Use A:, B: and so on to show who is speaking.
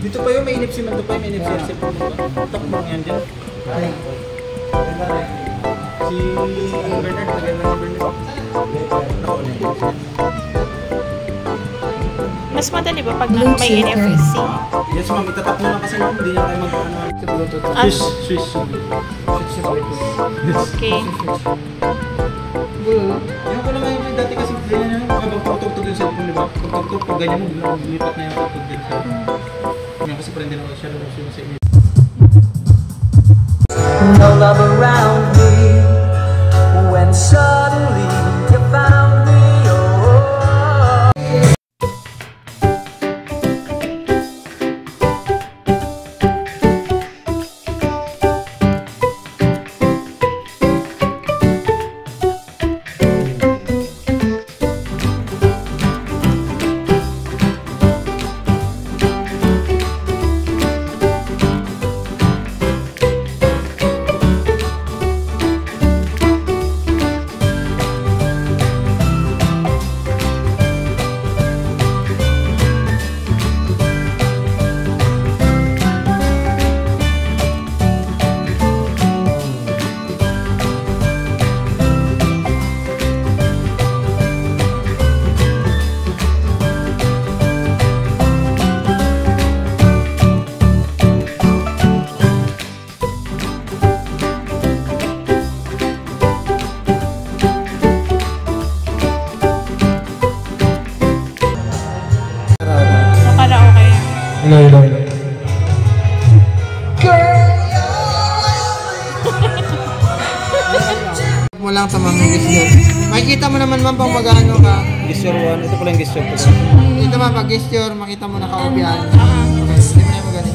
A: Dito pa yun, may inip si Mando pa yun, may inip si Arsel po ba? Takbang yan dyan. Si Bernard, maganda si Bernard.
B: Mas madali ba pag may NFC?
A: Yes ma'am, itatap mo lang kasi ma'am, hindi niya kayo mag-ano. Swish.
B: Okay.
A: Yan ko lang ngayon, dati kasi ganyan yan, habang pagtugtog yung cellphone, di ba? Pagtugtog, pag ganyan mo, lipat na yung pagtugtog din sa ngayon kasi prende na siya lang sa inyo.
C: No love around me when suddenly you found me.
A: Hello.
D: Mo lang sa mga gesture. Makikita mo naman man pang magano ka.
A: Gesture 1, ito pala yung gesture 2.
D: Ito man pag gesture, makita mo na kaubian. Okay, hindi mo na yung magano.